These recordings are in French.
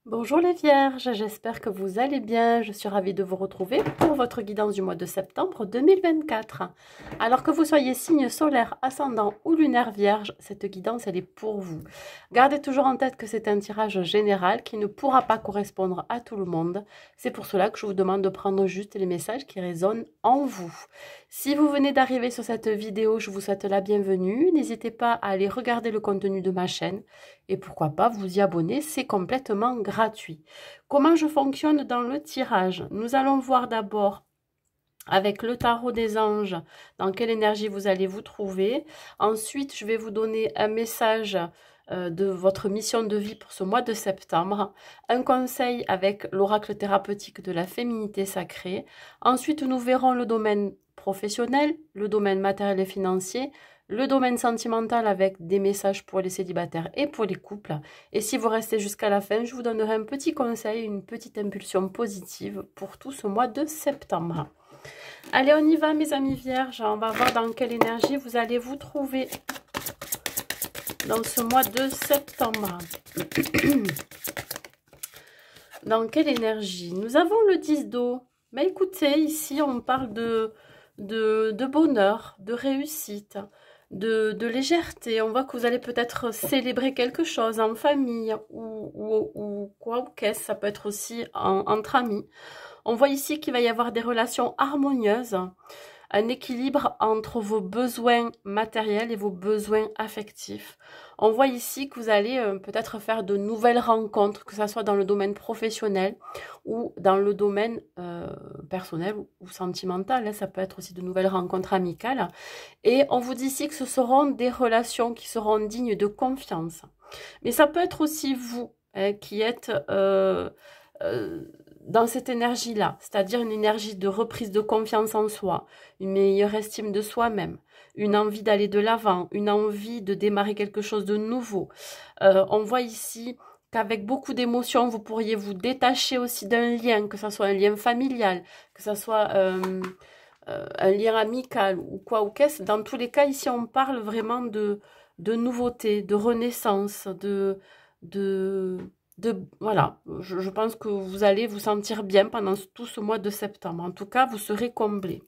Bonjour les vierges, j'espère que vous allez bien. Je suis ravie de vous retrouver pour votre guidance du mois de septembre 2024. Alors que vous soyez signe solaire, ascendant ou lunaire vierge, cette guidance elle est pour vous. Gardez toujours en tête que c'est un tirage général qui ne pourra pas correspondre à tout le monde. C'est pour cela que je vous demande de prendre juste les messages qui résonnent en vous. Si vous venez d'arriver sur cette vidéo, je vous souhaite la bienvenue. N'hésitez pas à aller regarder le contenu de ma chaîne. Et pourquoi pas vous y abonner, c'est complètement gratuit. Comment je fonctionne dans le tirage? Nous allons voir d'abord avec le tarot des anges dans quelle énergie vous allez vous trouver. Ensuite, je vais vous donner un message de votre mission de vie pour ce mois de septembre. Un conseil avec l'oracle thérapeutique de la féminité sacrée. Ensuite, nous verrons le domaine professionnel, le domaine matériel et financier, le domaine sentimental avec des messages pour les célibataires et pour les couples. Et si vous restez jusqu'à la fin, je vous donnerai un petit conseil, une petite impulsion positive pour tout ce mois de septembre. Allez, on y va mes amis vierges. On va voir dans quelle énergie vous allez vous trouver dans ce mois de septembre. Dans quelle énergie? Nous avons le 10 d'eau. Mais écoutez, ici on parle de bonheur, de réussite, de légèreté. On voit que vous allez peut-être célébrer quelque chose en famille ou quoi ou qu'est-ce. Ça peut être aussi entre amis. On voit ici qu'il va y avoir des relations harmonieuses, un équilibre entre vos besoins matériels et vos besoins affectifs. On voit ici que vous allez peut-être faire de nouvelles rencontres, que ce soit dans le domaine professionnel ou dans le domaine personnel ou sentimental. Hein. Ça peut être aussi de nouvelles rencontres amicales. Et on vous dit ici que ce seront des relations qui seront dignes de confiance. Mais ça peut être aussi vous qui êtes dans cette énergie-là, c'est-à-dire une énergie de reprise de confiance en soi, une meilleure estime de soi-même, une envie d'aller de l'avant, une envie de démarrer quelque chose de nouveau. On voit ici qu'avec beaucoup d'émotions, vous pourriez vous détacher aussi d'un lien, que ce soit un lien familial, que ce soit un lien amical ou quoi ou qu'est-ce. Dans tous les cas, ici, on parle vraiment de nouveauté, de renaissance, voilà, je pense que vous allez vous sentir bien pendant tout ce mois de septembre. En tout cas, vous serez comblés.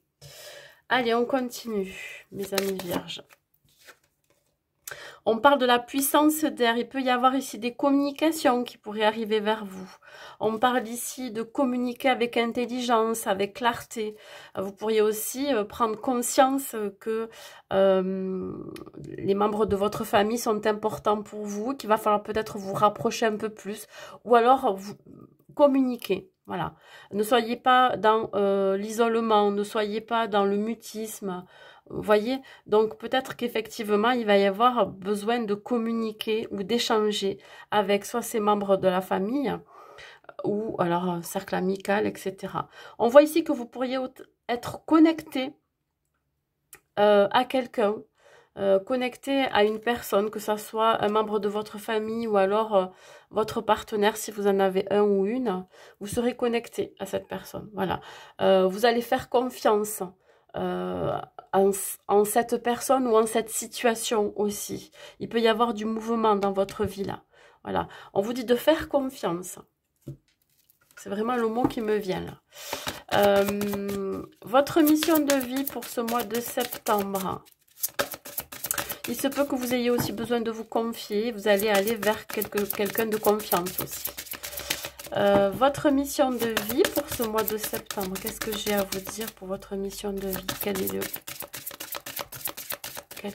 Allez, on continue, mes amis vierges. On parle de la puissance d'air. Il peut y avoir ici des communications qui pourraient arriver vers vous. On parle ici de communiquer avec intelligence, avec clarté. Vous pourriez aussi prendre conscience que les membres de votre famille sont importants pour vous, qu'il va falloir peut-être vous rapprocher un peu plus, ou alors vous communiquer. Voilà. Ne soyez pas dans l'isolement, ne soyez pas dans le mutisme. Vous voyez, donc peut-être qu'effectivement, il va y avoir besoin de communiquer ou d'échanger avec soit ses membres de la famille ou alors un cercle amical, etc. On voit ici que vous pourriez être connecté à quelqu'un, connecté à une personne, que ce soit un membre de votre famille ou alors votre partenaire, si vous en avez un ou une, vous serez connecté à cette personne. Voilà. Vous allez faire confiance en cette personne ou en cette situation aussi. Il peut y avoir du mouvement dans votre vie là. Voilà. On vous dit de faire confiance. C'est vraiment le mot qui me vient là. Votre mission de vie pour ce mois de septembre. Il se peut que vous ayez aussi besoin de vous confier. Vous allez aller vers quelqu'un de confiance aussi. Votre mission de vie pour ce mois de septembre. Qu'est-ce que j'ai à vous dire pour votre mission de vie? Quelle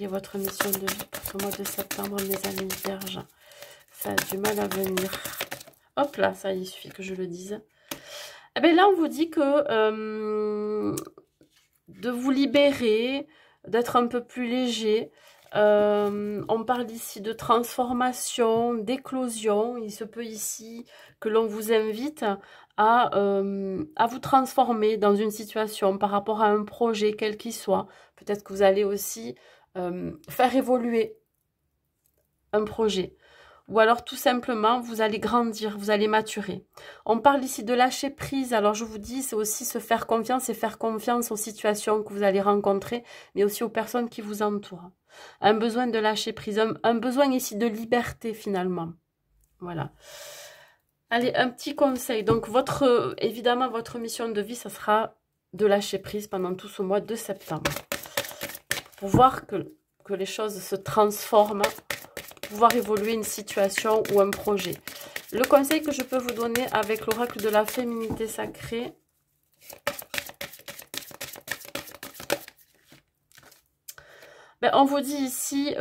est votre mission de vie pour ce mois de septembre, mes amis vierges? Ça a du mal à venir. Hop là, ça il suffit que je le dise. Eh bien là, on vous dit que de vous libérer, d'être un peu plus léger. On parle ici de transformation, d'éclosion. Il se peut ici que l'on vous invite à vous transformer dans une situation par rapport à un projet, quel qu'il soit. Peut-être que vous allez aussi faire évoluer un projet. Ou alors tout simplement, vous allez grandir, vous allez maturer. On parle ici de lâcher prise. Alors je vous dis, c'est aussi se faire confiance et faire confiance aux situations que vous allez rencontrer, mais aussi aux personnes qui vous entourent. Un besoin de lâcher prise, un besoin ici de liberté finalement. Voilà. Allez, un petit conseil. Donc, évidemment, votre mission de vie, ça sera de lâcher prise pendant tout ce mois de septembre. Pour voir que les choses se transforment, pouvoir évoluer une situation ou un projet. Le conseil que je peux vous donner avec l'oracle de la féminité sacrée, ben, on vous dit ici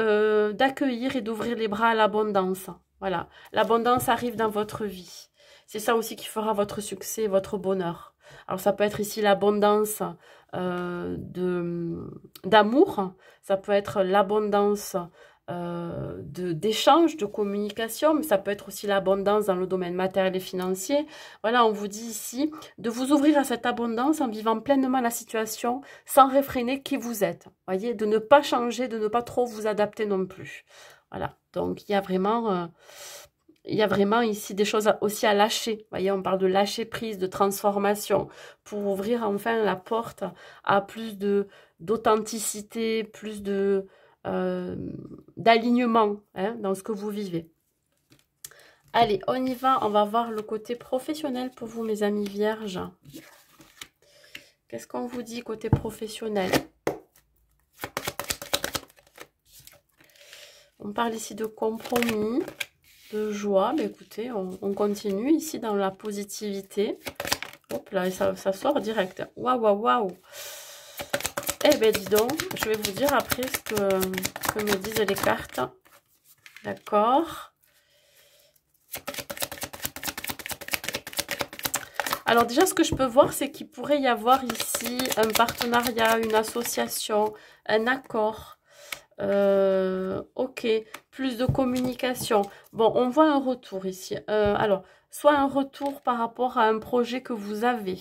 d'accueillir et d'ouvrir les bras à l'abondance. Voilà, l'abondance arrive dans votre vie. C'est ça aussi qui fera votre succès, votre bonheur. Alors ça peut être ici l'abondance d'amour, ça peut être l'abondance d'échange, de communication, mais ça peut être aussi l'abondance dans le domaine matériel et financier. Voilà, on vous dit ici de vous ouvrir à cette abondance en vivant pleinement la situation sans réfréner qui vous êtes. Voyez, de ne pas changer, de ne pas trop vous adapter non plus. Voilà, donc il y a vraiment ici des choses aussi à lâcher. Vous voyez, on parle de lâcher prise, de transformation, pour ouvrir enfin la porte à plus d'authenticité, plus d'alignement dans ce que vous vivez. Allez, on y va. On va voir le côté professionnel pour vous, mes amis vierges. Qu'est-ce qu'on vous dit côté professionnel? On parle ici de compromis, de joie. Mais écoutez, on continue ici dans la positivité. Hop là, et ça sort direct. Waouh, waouh, waouh. Eh bien, dis donc, je vais vous dire après ce que me disent les cartes. D'accord. Alors déjà, ce que je peux voir, c'est qu'il pourrait y avoir ici un partenariat, une association, un accord. Ok, plus de communication. Bon, on voit un retour ici. Alors, soit un retour par rapport à un projet que vous avez.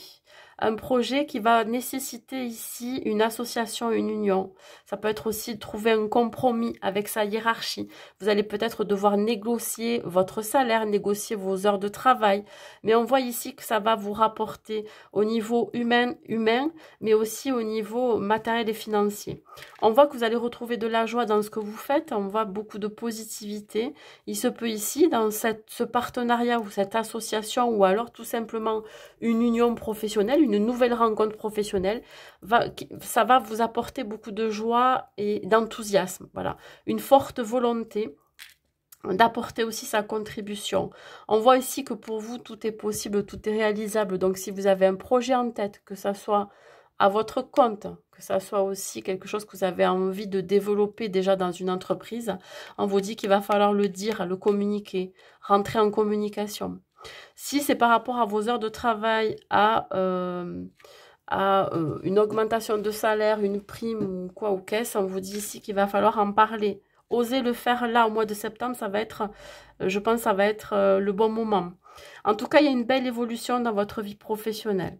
Un projet qui va nécessiter ici une association, une union. Ça peut être aussi trouver un compromis avec sa hiérarchie. Vous allez peut-être devoir négocier votre salaire, négocier vos heures de travail. Mais on voit ici que ça va vous rapporter au niveau humain, mais aussi au niveau matériel et financier. On voit que vous allez retrouver de la joie dans ce que vous faites. On voit beaucoup de positivité. Il se peut ici, dans ce partenariat ou cette association, ou alors tout simplement une union professionnelle, une nouvelle rencontre professionnelle, ça va vous apporter beaucoup de joie et d'enthousiasme. Voilà, une forte volonté d'apporter aussi sa contribution. On voit ici que pour vous, tout est possible, tout est réalisable. Donc, si vous avez un projet en tête, que ça soit à votre compte, que ça soit aussi quelque chose que vous avez envie de développer déjà dans une entreprise, on vous dit qu'il va falloir le dire, le communiquer, rentrer en communication. Si c'est par rapport à vos heures de travail, à une augmentation de salaire, une prime ou quoi ou qu'est-ce, on vous dit ici qu'il va falloir en parler. Osez le faire là au mois de septembre, ça va être, je pense, ça va être le bon moment. En tout cas, il y a une belle évolution dans votre vie professionnelle.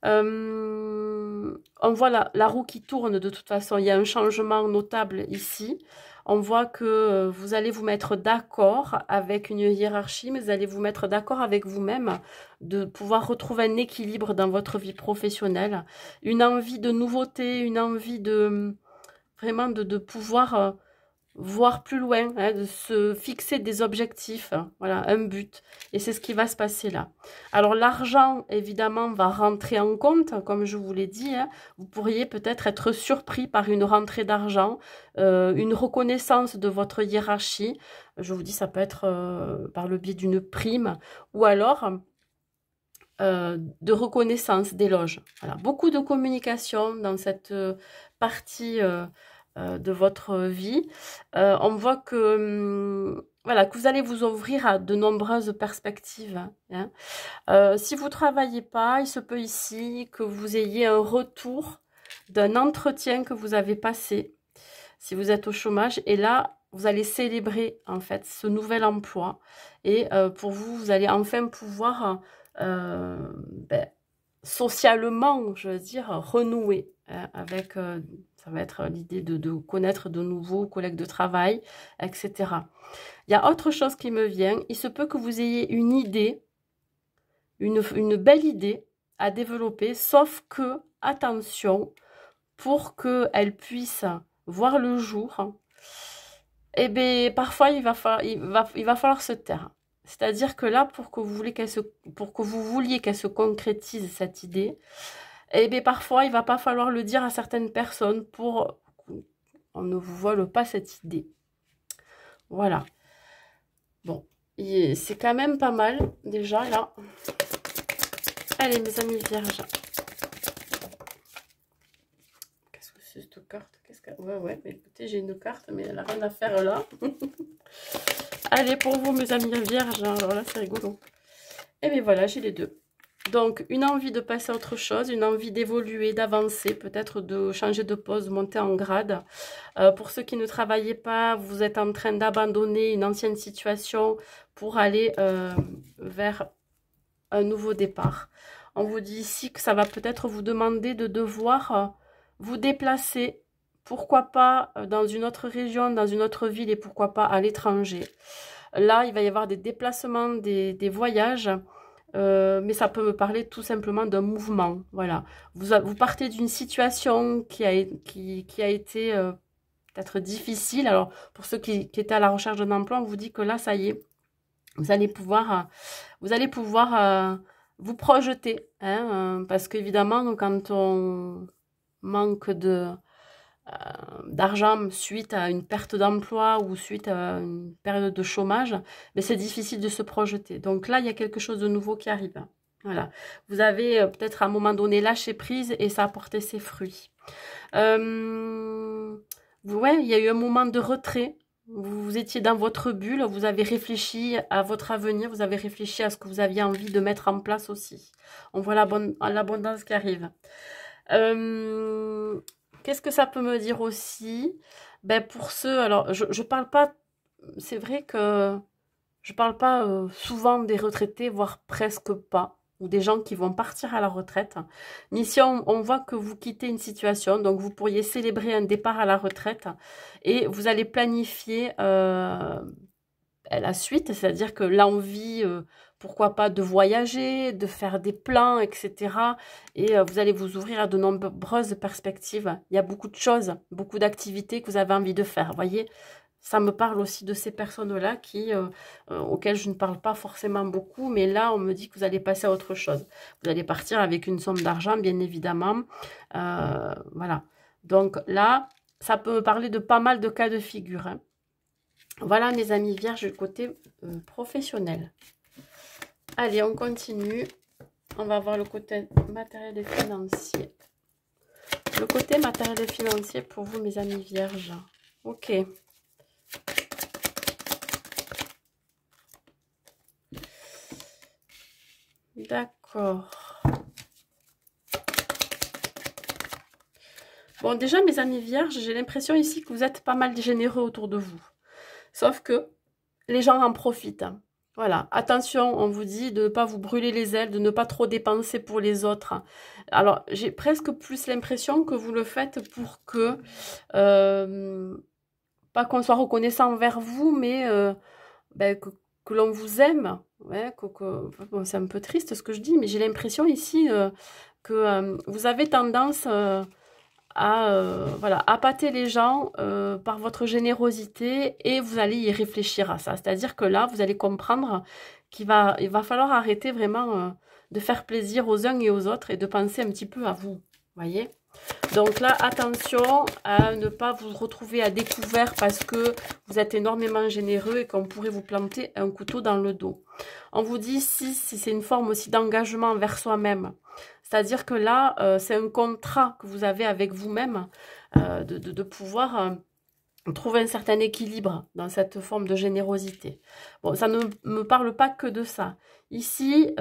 On voit la roue qui tourne de toute façon. Il y a un changement notable ici. On voit que vous allez vous mettre d'accord avec une hiérarchie, mais vous allez vous mettre d'accord avec vous-même de pouvoir retrouver un équilibre dans votre vie professionnelle. Une envie de nouveauté, une envie de vraiment de pouvoir voir plus loin, de se fixer des objectifs, voilà, un but. Et c'est ce qui va se passer là. Alors l'argent, évidemment, va rentrer en compte, comme je vous l'ai dit. Vous pourriez peut-être être surpris par une rentrée d'argent, une reconnaissance de votre hiérarchie. Je vous dis, ça peut être par le biais d'une prime, ou alors de reconnaissance, d'éloge. Voilà, beaucoup de communication dans cette partie de votre vie. On voit que, voilà, que vous allez vous ouvrir à de nombreuses perspectives. Si vous ne travaillez pas, il se peut ici que vous ayez un retour d'un entretien que vous avez passé, si vous êtes au chômage. Et là, vous allez célébrer, en fait, ce nouvel emploi. Et pour vous, vous allez enfin pouvoir, socialement, je veux dire, renouer avec... ça va être l'idée de connaître de nouveaux collègues de travail, etc. Il y a autre chose qui me vient. Il se peut que vous ayez une idée, une belle idée à développer, sauf que, attention, pour qu'elle puisse voir le jour, eh bien, parfois, il va falloir se taire. C'est-à-dire que là, pour que vous vouliez qu'elle se concrétise, cette idée, eh bien, parfois, il va pas falloir le dire à certaines personnes pour qu'on ne vous vole pas cette idée. Voilà. Bon, c'est quand même pas mal, déjà, là. Allez, mes amis vierges. Qu'est-ce que c'est cette carte? Ouais, mais écoutez, j'ai une carte, mais elle n'a rien à faire là. Allez, pour vous, mes amis vierges, alors là, c'est rigolo. Et bien voilà, j'ai les deux. Donc, une envie de passer à autre chose, une envie d'évoluer, d'avancer, peut-être de changer de poste, de monter en grade. Pour ceux qui ne travaillaient pas, vous êtes en train d'abandonner une ancienne situation pour aller vers un nouveau départ. On vous dit ici que ça va peut-être vous demander de devoir vous déplacer, pourquoi pas dans une autre région, dans une autre ville et pourquoi pas à l'étranger. Là, il va y avoir des déplacements, des voyages, mais ça peut me parler tout simplement d'un mouvement. Voilà. Vous partez d'une situation qui a été peut-être difficile. Alors, pour ceux qui étaient à la recherche d'un emploi, on vous dit que là, ça y est, vous allez pouvoir vous projeter. Hein, parce qu'évidemment, quand on manque d'argent suite à une perte d'emploi ou suite à une période de chômage, mais c'est difficile de se projeter. Donc là, il y a quelque chose de nouveau qui arrive. Voilà. Vous avez peut-être à un moment donné lâché prise et ça a porté ses fruits. Ouais, il y a eu un moment de retrait. Vous étiez dans votre bulle, vous avez réfléchi à votre avenir, vous avez réfléchi à ce que vous aviez envie de mettre en place aussi. On voit l'abondance qui arrive. Qu'est-ce que ça peut me dire aussi? Ben pour ceux, alors je parle pas, c'est vrai que je parle pas souvent des retraités, voire presque pas, ou des gens qui vont partir à la retraite. Mais ici, on voit que vous quittez une situation, donc vous pourriez célébrer un départ à la retraite et vous allez planifier la suite, c'est-à-dire que l'envie, pourquoi pas, de voyager, de faire des plans, etc. Et vous allez vous ouvrir à de nombreuses perspectives. Il y a beaucoup de choses, beaucoup d'activités que vous avez envie de faire. Vous voyez, ça me parle aussi de ces personnes-là auxquelles je ne parle pas forcément beaucoup, mais là, on me dit que vous allez passer à autre chose. Vous allez partir avec une somme d'argent, bien évidemment. Voilà. Donc là, ça peut me parler de pas mal de cas de figure, hein. Voilà mes amis vierges du côté professionnel. Allez, on continue. On va voir le côté matériel et financier. Le côté matériel et financier pour vous mes amis vierges. Ok. D'accord. Bon, déjà mes amis vierges, j'ai l'impression ici que vous êtes pas mal généreux autour de vous. Sauf que les gens en profitent. Voilà, attention, on vous dit de ne pas vous brûler les ailes, de ne pas trop dépenser pour les autres. Alors, j'ai presque plus l'impression que vous le faites pour que, pas qu'on soit reconnaissant envers vous, mais ben, que l'on vous aime. Ouais, bon, c'est un peu triste ce que je dis, mais j'ai l'impression ici que vous avez tendance voilà, appâter les gens par votre générosité et vous allez y réfléchir à ça. C'est-à-dire que là, vous allez comprendre il va falloir arrêter vraiment de faire plaisir aux uns et aux autres et de penser un petit peu à vous. Voyez? Donc là, attention à ne pas vous retrouver à découvert parce que vous êtes énormément généreux et qu'on pourrait vous planter un couteau dans le dos. On vous dit si c'est une forme aussi d'engagement envers soi-même. C'est-à-dire que là, c'est un contrat que vous avez avec vous-même de pouvoir trouver un certain équilibre dans cette forme de générosité. Bon, ça ne me parle pas que de ça. Ici,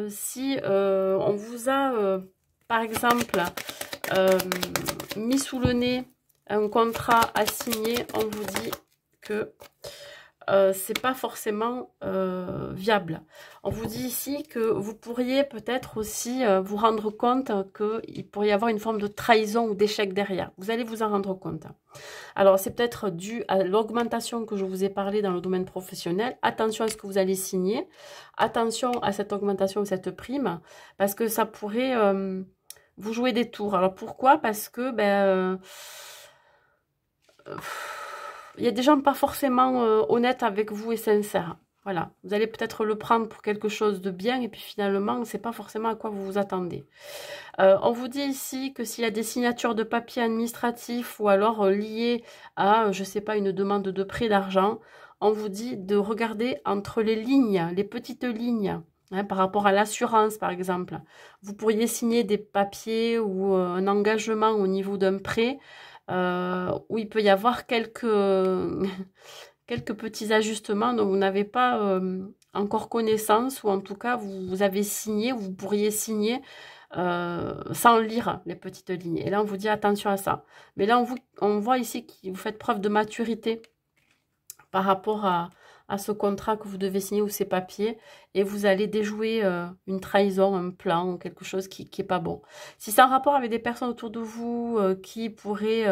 si on vous a, par exemple, mis sous le nez un contrat à signer, on vous dit que c'est pas forcément viable. On vous dit ici que vous pourriez peut-être aussi vous rendre compte qu'il pourrait y avoir une forme de trahison ou d'échec derrière. Vous allez vous en rendre compte. Alors, c'est peut-être dû à l'augmentation que je vous ai parlé dans le domaine professionnel. Attention à ce que vous allez signer. Attention à cette augmentation ou cette prime, parce que ça pourrait vous jouer des tours. Alors, pourquoi? Parce que il y a des gens pas forcément honnêtes avec vous et sincères. Voilà, vous allez peut-être le prendre pour quelque chose de bien et puis finalement, c'est pas forcément à quoi vous vous attendez. On vous dit ici que s'il y a des signatures de papier administratif ou alors liées à, je sais pas, une demande de prêt d'argent, on vous dit de regarder entre les lignes, les petites lignes, hein, par rapport à l'assurance par exemple. Vous pourriez signer des papiers ou un engagement au niveau d'un prêt où il peut y avoir quelques... quelques petits ajustements dont vous n'avez pas encore connaissance, ou en tout cas vous avez signé, ou vous pourriez signer sans lire les petites lignes. Et là on vous dit attention à ça. Mais là on voit ici que vous faites preuve de maturité par rapport à ce contrat que vous devez signer ou ces papiers, et vous allez déjouer une trahison, un plan ou quelque chose qui n'est pas bon. Si c'est en rapport avec des personnes autour de vous qui pourraient...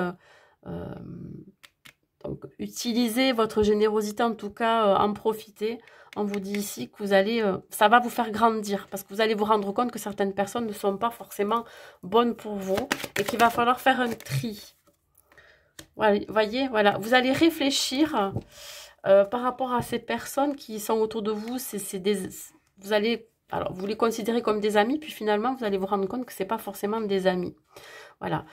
donc, utilisez votre générosité, en tout cas, en profiter. On vous dit ici que vous allez, ça va vous faire grandir parce que vous allez vous rendre compte que certaines personnes ne sont pas forcément bonnes pour vous et qu'il va falloir faire un tri. Voilà, voyez, voilà, vous allez réfléchir par rapport à ces personnes qui sont autour de vous. Vous allez, alors, vous les considérez comme des amis, puis finalement, vous allez vous rendre compte que c'est pas forcément des amis. Voilà,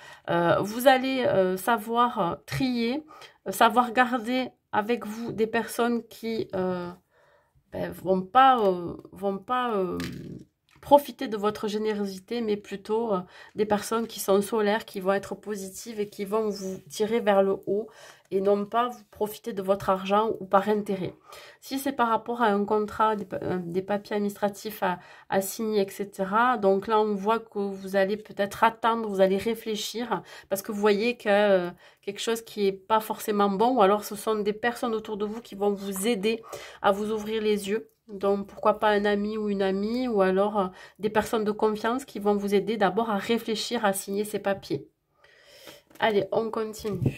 vous allez savoir trier, savoir garder avec vous des personnes qui vont pas profiter de votre générosité, mais plutôt des personnes qui sont solaires, qui vont être positives et qui vont vous tirer vers le haut et non pas vous profiter de votre argent ou par intérêt. Si c'est par rapport à un contrat, des papiers administratifs à signer, etc., donc là on voit que vous allez peut-être attendre, vous allez réfléchir parce que vous voyez que quelque chose qui n'est pas forcément bon, ou alors ce sont des personnes autour de vous qui vont vous aider à vous ouvrir les yeux. Donc, pourquoi pas un ami ou une amie, ou alors des personnes de confiance qui vont vous aider d'abord à réfléchir à signer ces papiers. Allez, on continue.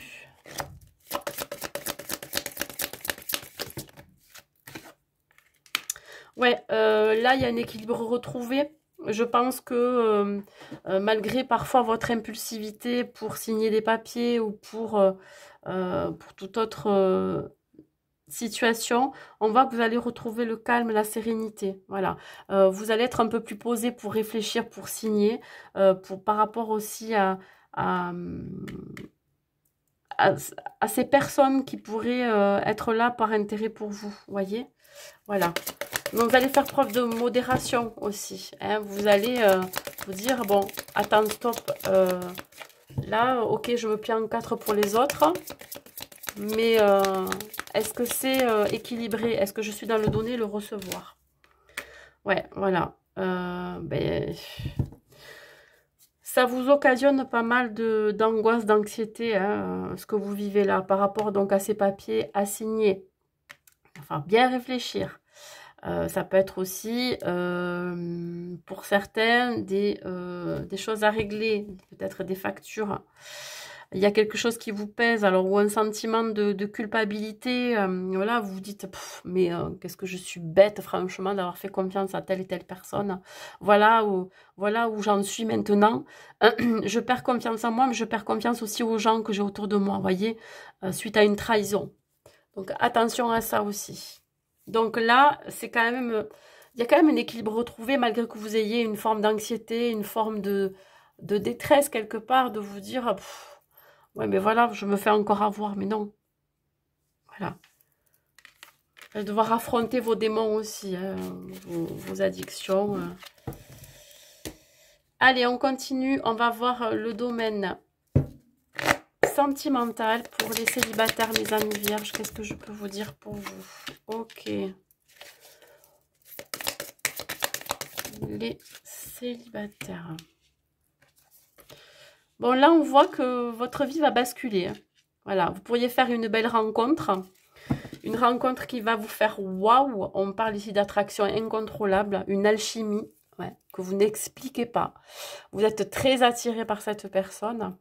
Ouais, là, il y a un équilibre retrouvé. Je pense que malgré parfois votre impulsivité pour signer des papiers ou pour toute autre... situation, on voit que vous allez retrouver le calme, la sérénité. Voilà, vous allez être un peu plus posé pour réfléchir, pour signer, par rapport aussi à, à ces personnes qui pourraient être là par intérêt pour vous, voyez. Voilà, donc vous allez faire preuve de modération aussi, hein. Vous allez vous dire, bon, attends, stop, là, ok, je me plie en quatre pour les autres, mais est-ce que c'est équilibré? Est-ce que je suis dans le donner, le recevoir? Ouais, voilà. Ça vous occasionne pas mal d'angoisse, d'anxiété, hein, ce que vous vivez là, par rapport donc à ces papiers à signer. Enfin, bien réfléchir. Ça peut être aussi, pour certains, des choses à régler, peut-être des factures. Il y a quelque chose qui vous pèse, alors, ou un sentiment de culpabilité. Voilà, vous vous dites, mais qu'est-ce que je suis bête, franchement, d'avoir fait confiance à telle et telle personne. Voilà où j'en suis maintenant. Je perds confiance en moi, mais je perds confiance aussi aux gens que j'ai autour de moi, voyez, suite à une trahison. Donc, attention à ça aussi. Donc là, c'est quand même, il y a quand même un équilibre retrouvé, malgré que vous ayez une forme d'anxiété, une forme de détresse quelque part, de vous dire, ouais, mais voilà, je me fais encore avoir, mais non. Voilà. Vous allez devoir affronter vos démons aussi, hein, vos addictions. Allez, on continue, on va voir le domaine sentimental pour les célibataires, mes amis vierges. Qu'est-ce que je peux vous dire pour vous? Ok. Les célibataires. Bon, là, on voit que votre vie va basculer. Voilà, vous pourriez faire une belle rencontre. Une rencontre qui va vous faire waouh. On parle ici d'attraction incontrôlable, une alchimie, ouais, que vous n'expliquez pas. Vous êtes très attiré par cette personne.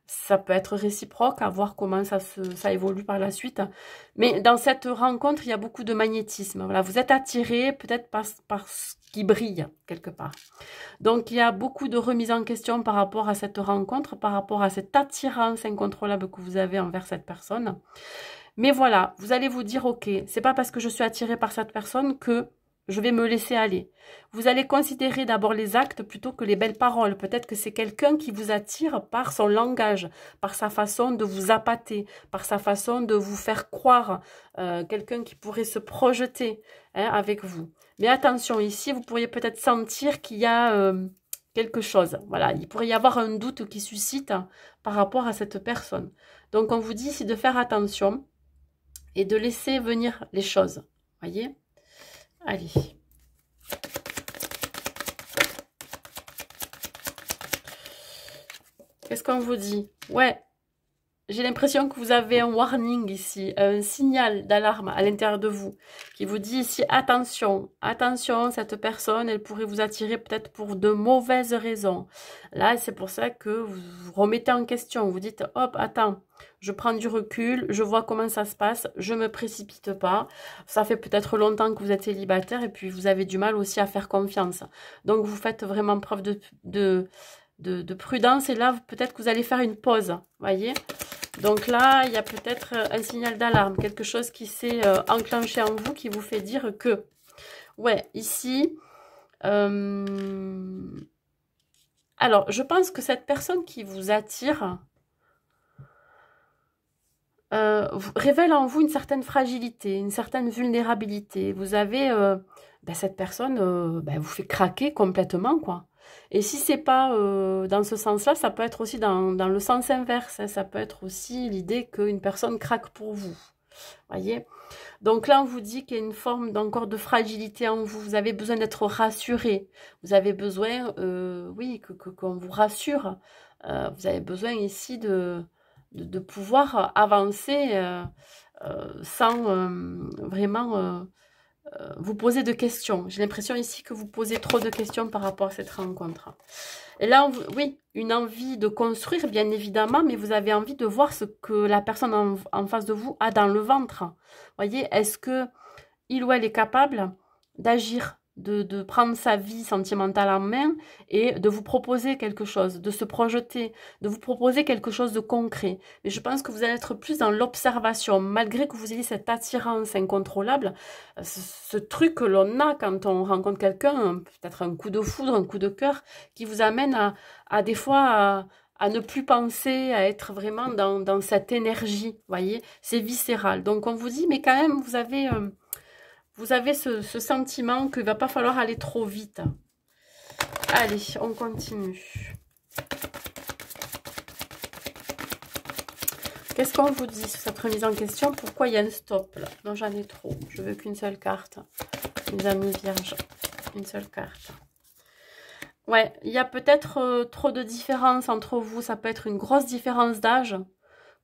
Ça peut être réciproque, à voir comment ça évolue par la suite. Mais dans cette rencontre, il y a beaucoup de magnétisme. Voilà, vous êtes attiré peut-être par ce qui brille quelque part. Donc, il y a beaucoup de remises en question par rapport à cette rencontre, par rapport à cette attirance incontrôlable que vous avez envers cette personne. Mais voilà, vous allez vous dire, ok, c'est pas parce que je suis attiré par cette personne que je vais me laisser aller. Vous allez considérer d'abord les actes plutôt que les belles paroles. Peut-être que c'est quelqu'un qui vous attire par son langage, par sa façon de vous appâter, par sa façon de vous faire croire, quelqu'un qui pourrait se projeter, hein, avec vous. Mais attention, ici, vous pourriez peut-être sentir qu'il y a quelque chose. Voilà, il pourrait y avoir un doute qui suscite par rapport à cette personne. Donc, on vous dit ici de faire attention et de laisser venir les choses. Voyez? Allez. Qu'est-ce qu'on vous dit? Ouais, j'ai l'impression que vous avez un warning ici, un signal d'alarme à l'intérieur de vous, qui vous dit ici, attention, attention, cette personne, elle pourrait vous attirer peut-être pour de mauvaises raisons. Là, c'est pour ça que vous vous remettez en question, vous dites, hop, attends, je prends du recul, je vois comment ça se passe, je me précipite pas. Ça fait peut-être longtemps que vous êtes célibataire et puis vous avez du mal aussi à faire confiance. Donc, vous faites vraiment preuve de prudence et là, peut-être que vous allez faire une pause, voyez. Donc là, il y a peut-être un signal d'alarme, quelque chose qui s'est enclenché en vous, qui vous fait dire que, ouais, ici, alors, je pense que cette personne qui vous attire révèle en vous une certaine fragilité, une certaine vulnérabilité. Vous avez, cette personne vous fait craquer complètement, quoi. Et si c'est pas dans ce sens-là, ça peut être aussi dans le sens inverse, hein. Ça peut être aussi l'idée qu'une personne craque pour vous. Voyez? Donc là, on vous dit qu'il y a une forme d'encore de fragilité en vous. Vous avez besoin d'être rassuré. Vous avez besoin, oui, qu'on vous rassure. Vous avez besoin ici de pouvoir avancer sans vraiment vous poser de questions. J'ai l'impression ici que vous posez trop de questions par rapport à cette rencontre. Et là, oui, une envie de construire, bien évidemment, mais vous avez envie de voir ce que la personne en face de vous a dans le ventre. Voyez, est-ce que il ou elle est capable d'agir, de prendre sa vie sentimentale en main et de vous proposer quelque chose, de se projeter, de vous proposer quelque chose de concret. Mais je pense que vous allez être plus dans l'observation, malgré que vous ayez cette attirance incontrôlable, ce truc que l'on a quand on rencontre quelqu'un, peut-être un coup de foudre, un coup de cœur, qui vous amène à des fois à ne plus penser, à être vraiment dans cette énergie, voyez, c'est viscéral. Donc on vous dit, mais quand même, vous avez ce sentiment qu'il ne va pas falloir aller trop vite. Allez, on continue. Qu'est-ce qu'on vous dit sur cette remise en question? Pourquoi il y a un stop là? Non, j'en ai trop. Je veux qu'une seule carte. Mes amis vierges, une seule carte. Ouais, il y a peut-être trop de différence entre vous. Ça peut être une grosse différence d'âge.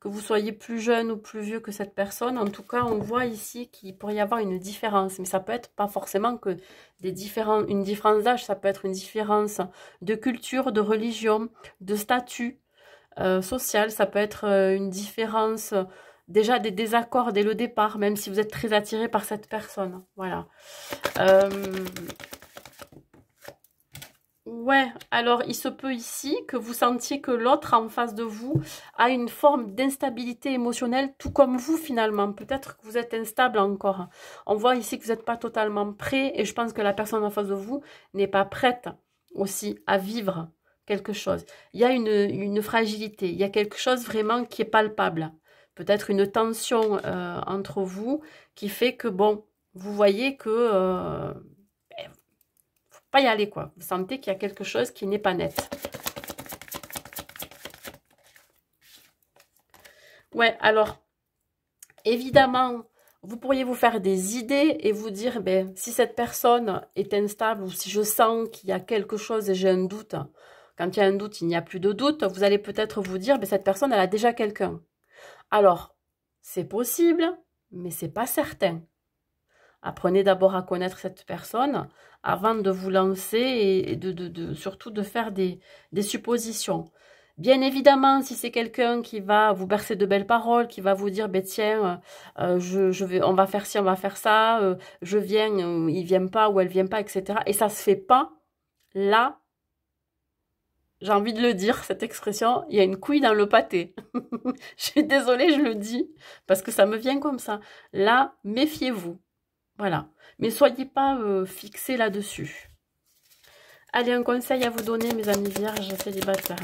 Que vous soyez plus jeune ou plus vieux que cette personne, en tout cas, on voit ici qu'il pourrait y avoir une différence. Mais ça peut être pas forcément que une différence d'âge, ça peut être une différence de culture, de religion, de statut social. Ça peut être une différence, déjà des désaccords dès le départ, même si vous êtes très attiré par cette personne. Voilà. Ouais, alors il se peut ici que vous sentiez que l'autre en face de vous a une forme d'instabilité émotionnelle, tout comme vous finalement. Peut-être que vous êtes instable encore. On voit ici que vous n'êtes pas totalement prêt et je pense que la personne en face de vous n'est pas prête aussi à vivre quelque chose. Il y a une fragilité, il y a quelque chose vraiment qui est palpable. Peut-être une tension entre vous qui fait que, bon, vous voyez que... pas y aller, quoi. Vous sentez qu'il y a quelque chose qui n'est pas net. Ouais, alors, évidemment, vous pourriez vous faire des idées et vous dire, ben, si cette personne est instable ou si je sens qu'il y a quelque chose et j'ai un doute, quand il y a un doute, il n'y a plus de doute, vous allez peut-être vous dire, ben, cette personne, elle a déjà quelqu'un. Alors, c'est possible, mais c'est pas certain. Apprenez d'abord à connaître cette personne avant de vous lancer et surtout de faire des suppositions. Bien évidemment, si c'est quelqu'un qui va vous bercer de belles paroles, qui va vous dire, ben tiens, on va faire ci, on va faire ça, je viens, il vient pas ou elle vient pas, etc. Et ça se fait pas, là, j'ai envie de le dire, cette expression, il y a une couille dans le pâté. Je suis désolée, je le dis, parce que ça me vient comme ça. Là, méfiez-vous. Voilà. Mais soyez pas fixés là-dessus. Allez, un conseil à vous donner, mes amis vierges célibataires.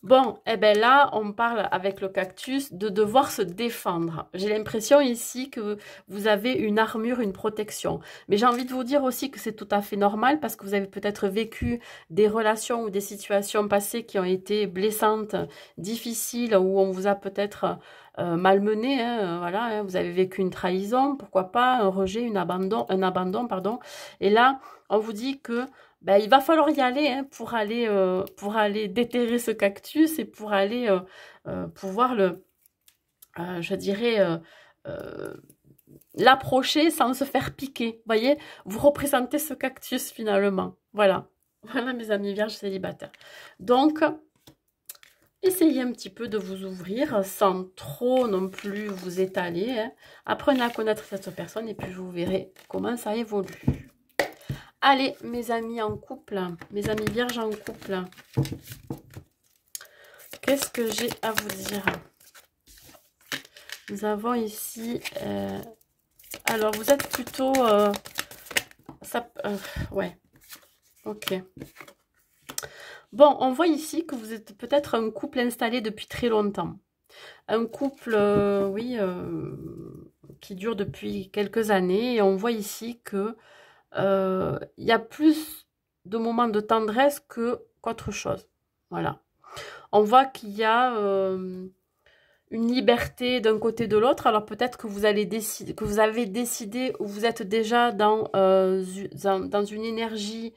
Bon, eh bien là, on parle avec le cactus de devoir se défendre. J'ai l'impression ici que vous avez une armure, une protection. Mais j'ai envie de vous dire aussi que c'est tout à fait normal parce que vous avez peut-être vécu des relations ou des situations passées qui ont été blessantes, difficiles, où on vous a peut-être malmené. Hein, voilà, hein, vous avez vécu une trahison, pourquoi pas, un rejet, un abandon, pardon. Et là, on vous dit que ben, il va falloir y aller hein, pour aller déterrer ce cactus et pour aller pouvoir je dirais, euh, l'approcher sans se faire piquer. Vous voyez, vous représentez ce cactus finalement. Voilà. Voilà mes amis vierges célibataires. Donc, essayez un petit peu de vous ouvrir sans trop non plus vous étaler. Hein. Apprenez à connaître cette personne et puis vous verrez comment ça évolue. Allez, mes amis en couple, mes amis vierges en couple, qu'est-ce que j'ai à vous dire? Nous avons ici, alors vous êtes plutôt, ouais, ok. Bon, on voit ici que vous êtes peut-être un couple installé depuis très longtemps. Un couple, oui, qui dure depuis quelques années. Et on voit ici que il y a plus de moments de tendresse qu'autre chose. Voilà. On voit qu'il y a une liberté d'un côté de l'autre. Alors peut-être que vous allez décider, que vous avez décidé ou vous êtes déjà dans une énergie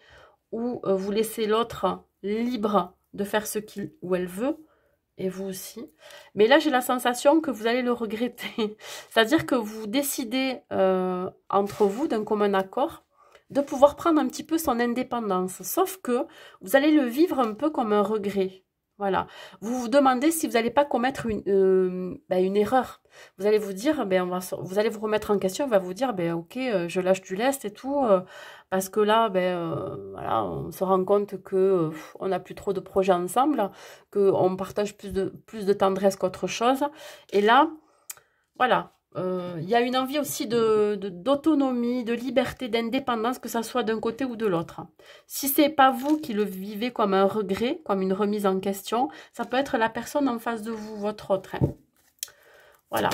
où vous laissez l'autre libre de faire ce qu'il ou elle veut. Et vous aussi. Mais là, j'ai la sensation que vous allez le regretter. C'est-à-dire que vous décidez entre vous d'un commun accord de pouvoir prendre un petit peu son indépendance. Sauf que vous allez le vivre un peu comme un regret. Voilà. Vous vous demandez si vous n'allez pas commettre une erreur. Vous allez vous dire, vous allez vous remettre en question, on va vous dire, ok, je lâche du lest et tout, parce que là, voilà, on se rend compte que on n'a plus trop de projets ensemble, qu'on partage plus de tendresse qu'autre chose. Et là, voilà, il y a une envie aussi d'autonomie, de liberté, d'indépendance, que ça soit d'un côté ou de l'autre. Si c'est pas vous qui le vivez comme un regret, comme une remise en question, ça peut être la personne en face de vous, votre autre. Hein. Voilà.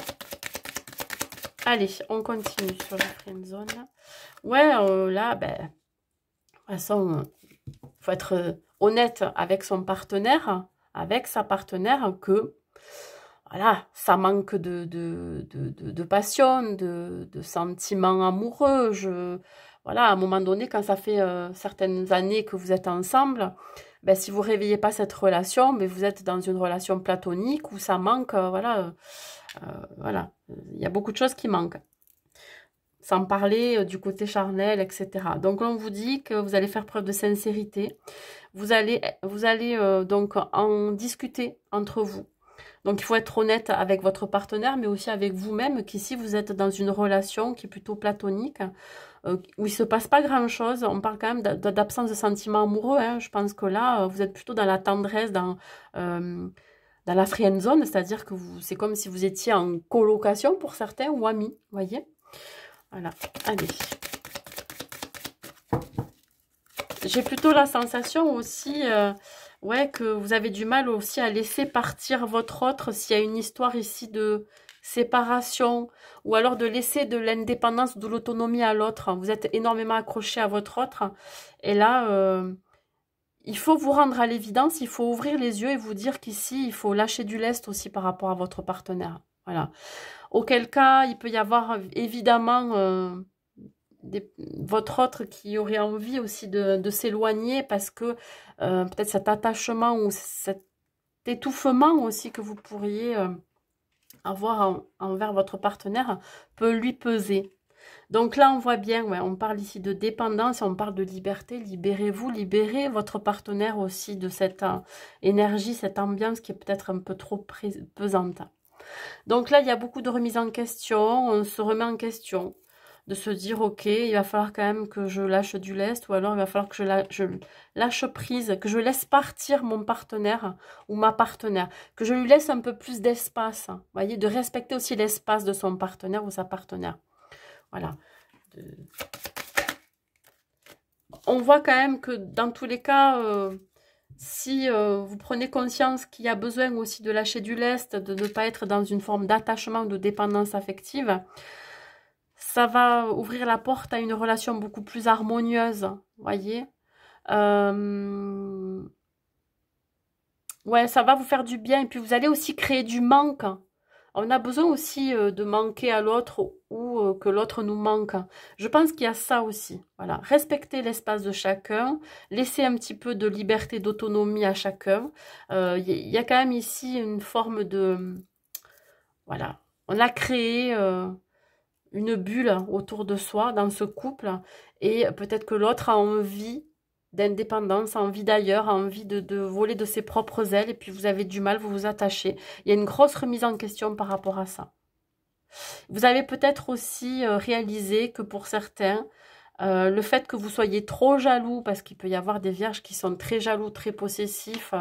Allez, on continue sur la friendzone. Ouais, là, de toute façon, il faut être honnête avec son partenaire, avec sa partenaire, que voilà, ça manque de passion, de sentiments amoureux. Voilà, à un moment donné, quand ça fait certaines années que vous êtes ensemble, si vous ne réveillez pas cette relation, vous êtes dans une relation platonique où ça manque, voilà, il y a beaucoup de choses qui manquent. Sans parler du côté charnel, etc. Donc, on vous dit que vous allez faire preuve de sincérité. Vous allez donc en discuter entre vous. Donc, il faut être honnête avec votre partenaire, mais aussi avec vous-même, qu'ici, vous êtes dans une relation qui est plutôt platonique, où il ne se passe pas grand-chose. On parle quand même d'absence de sentiments amoureux. Hein. Je pense que là, vous êtes plutôt dans la tendresse, dans la friendzone, c'est-à-dire que c'est comme si vous étiez en colocation pour certains, ou amis, vous voyez. Voilà, allez. J'ai plutôt la sensation aussi... ouais, que vous avez du mal aussi à laisser partir votre autre s'il y a une histoire ici de séparation ou alors de laisser de l'indépendance, de l'autonomie à l'autre. Vous êtes énormément accroché à votre autre et là, il faut vous rendre à l'évidence, il faut ouvrir les yeux et vous dire qu'ici, il faut lâcher du lest aussi par rapport à votre partenaire. Voilà. Auquel cas, il peut y avoir évidemment... votre autre qui aurait envie aussi de s'éloigner parce que peut-être cet attachement ou cet étouffement aussi que vous pourriez avoir envers votre partenaire peut lui peser. Donc là, on voit bien, ouais, on parle ici de dépendance, on parle de liberté. Libérez-vous, libérez votre partenaire aussi de cette énergie, cette ambiance qui est peut-être un peu trop pesante. Donc là, il y a beaucoup de remises en question, on se remet en question. de se dire, ok, il va falloir quand même que je lâche du lest, ou alors il va falloir que je lâche prise, que je laisse partir mon partenaire ou ma partenaire, que je lui laisse un peu plus d'espace, vous voyez, de respecter aussi l'espace de son partenaire ou sa partenaire. Voilà. On voit quand même que dans tous les cas, si vous prenez conscience qu'il y a besoin aussi de lâcher du lest, de ne pas être dans une forme d'attachement ou de dépendance affective, ça va ouvrir la porte à une relation beaucoup plus harmonieuse, voyez. Ouais, ça va vous faire du bien. Et puis, vous allez aussi créer du manque. On a besoin aussi de manquer à l'autre ou que l'autre nous manque. Je pense qu'il y a ça aussi. Voilà, respecter l'espace de chacun, laisser un petit peu de liberté, d'autonomie à chacun. Il y a quand même ici une forme de... Voilà, on a créé une bulle autour de soi dans ce couple et peut-être que l'autre a envie d'indépendance, a envie d'ailleurs, a envie de voler de ses propres ailes et puis vous avez du mal, vous vous attachez. Il y a une grosse remise en question par rapport à ça. Vous avez peut-être aussi réalisé que pour certains, le fait que vous soyez trop jaloux, parce qu'il peut y avoir des vierges qui sont très jaloux, très possessifs,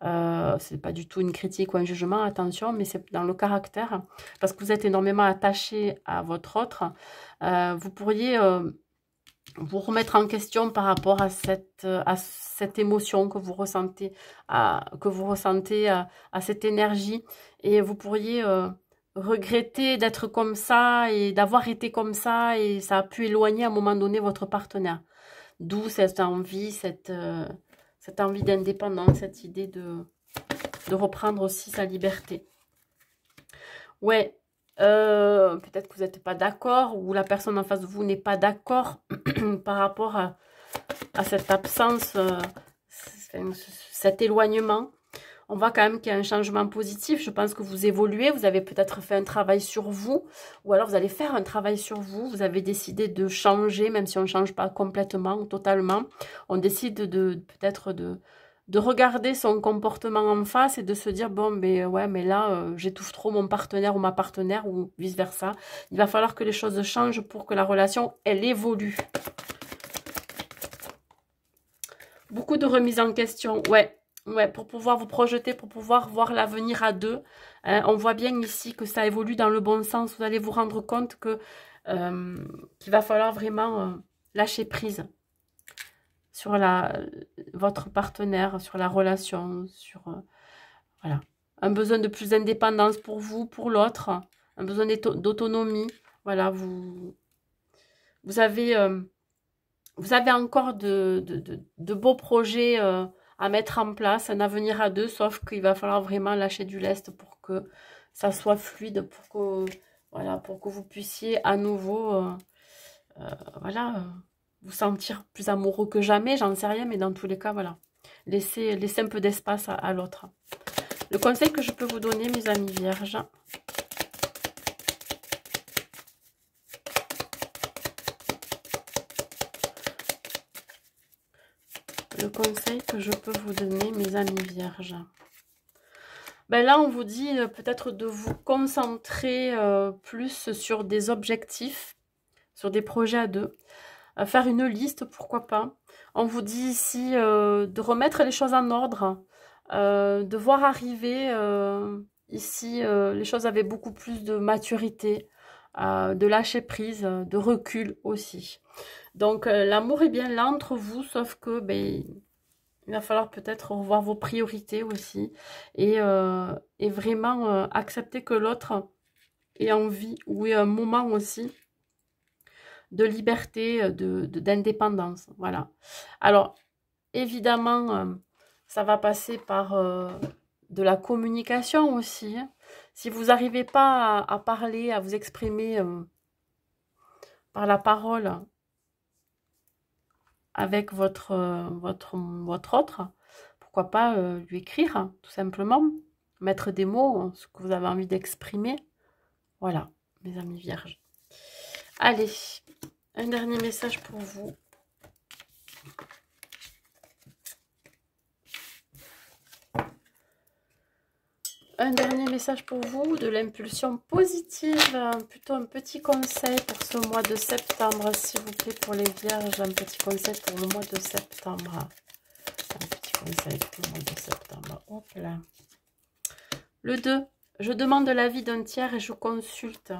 c'est pas du tout une critique ou un jugement, attention, mais c'est dans le caractère, parce que vous êtes énormément attaché à votre autre, vous pourriez vous remettre en question par rapport à cette émotion que vous ressentez, à cette énergie, et vous pourriez regretter d'être comme ça et d'avoir été comme ça, et ça a pu éloigner à un moment donné votre partenaire. D'où cette envie, cette envie d'indépendance, cette idée de reprendre aussi sa liberté. Ouais, peut-être que vous n'êtes pas d'accord ou la personne en face de vous n'est pas d'accord par rapport à cette absence, cet éloignement. On voit quand même qu'il y a un changement positif. Je pense que vous évoluez. Vous avez peut-être fait un travail sur vous. Ou alors vous allez faire un travail sur vous. Vous avez décidé de changer, même si on ne change pas complètement ou totalement. On décide peut-être de regarder son comportement en face et de se dire, bon, mais ouais, mais là, j'étouffe trop mon partenaire ou ma partenaire ou vice-versa. Il va falloir que les choses changent pour que la relation, elle évolue. Beaucoup de remises en question, ouais. Ouais, pour pouvoir vous projeter, pour pouvoir voir l'avenir à deux. On voit bien ici que ça évolue dans le bon sens. Vous allez vous rendre compte que qu'il va falloir vraiment lâcher prise sur votre partenaire, sur la relation, sur voilà. Un besoin de plus d'indépendance pour vous, pour l'autre, un besoin d'autonomie. Voilà, vous avez encore de beaux projets à mettre en place, un avenir à deux, sauf qu'il va falloir vraiment lâcher du lest pour que ça soit fluide, pour que, voilà, pour que vous puissiez à nouveau voilà, vous sentir plus amoureux que jamais, j'en sais rien, mais dans tous les cas, voilà, laissez un peu d'espace à l'autre. Le conseil que je peux vous donner, mes amis vierges, mes amis vierges. Ben là, on vous dit peut-être de vous concentrer plus sur des objectifs, sur des projets à deux. Faire une liste, pourquoi pas. On vous dit ici de remettre les choses en ordre, de voir arriver ici les choses avec beaucoup plus de maturité, de lâcher prise, de recul aussi. Donc l'amour est bien là entre vous, sauf que ben, il va falloir peut-être revoir vos priorités aussi et vraiment accepter que l'autre ait envie ou ait un moment aussi de liberté, d'indépendance. Voilà. Alors, évidemment, ça va passer par de la communication aussi. Hein. Si vous n'arrivez pas à parler, à vous exprimer par la parole avec votre autre, pourquoi pas lui écrire, hein, tout simplement. Mettre des mots, ce que vous avez envie d'exprimer. Voilà, mes amis vierges. Allez, un dernier message pour vous. Un dernier message pour vous, de l'impulsion positive, plutôt un petit conseil pour ce mois de septembre, s'il vous plaît, pour les vierges, un petit conseil pour le mois de septembre. Un petit conseil pour le mois de septembre. Hop là. Le 2, je demande l'avis d'un tiers et je consulte.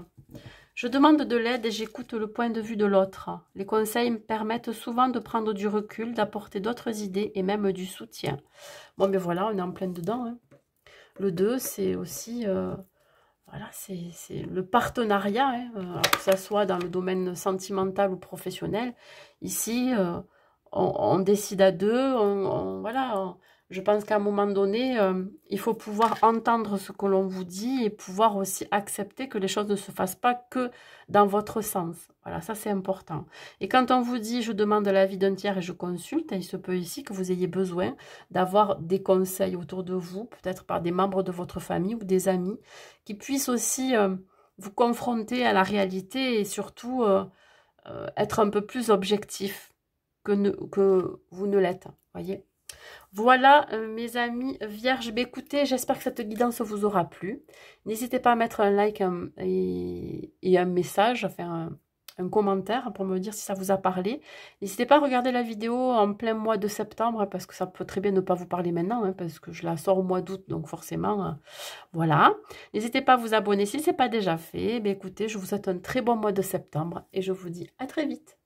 Je demande de l'aide et j'écoute le point de vue de l'autre. Les conseils me permettent souvent de prendre du recul, d'apporter d'autres idées et même du soutien. Bon, mais voilà, on est en plein dedans, hein. Le 2, c'est aussi, voilà, c'est le partenariat, hein, que ce soit dans le domaine sentimental ou professionnel. Ici, on décide à deux, voilà, je pense qu'à un moment donné, il faut pouvoir entendre ce que l'on vous dit et pouvoir aussi accepter que les choses ne se fassent pas que dans votre sens. Voilà, ça c'est important. Et quand on vous dit « je demande l'avis d'un tiers et je consulte », il se peut ici que vous ayez besoin d'avoir des conseils autour de vous, peut-être par des membres de votre famille ou des amis, qui puissent aussi vous confronter à la réalité et surtout être un peu plus objectif que vous ne l'êtes, voyez. Voilà, mes amis vierges, écoutez, j'espère que cette guidance vous aura plu. N'hésitez pas à mettre un like et un message, enfin un commentaire pour me dire si ça vous a parlé. N'hésitez pas à regarder la vidéo en plein mois de septembre, parce que ça peut très bien ne pas vous parler maintenant, hein, parce que je la sors au mois d'août, donc forcément, voilà. N'hésitez pas à vous abonner si ce n'est pas déjà fait. Écoutez, je vous souhaite un très bon mois de septembre et je vous dis à très vite.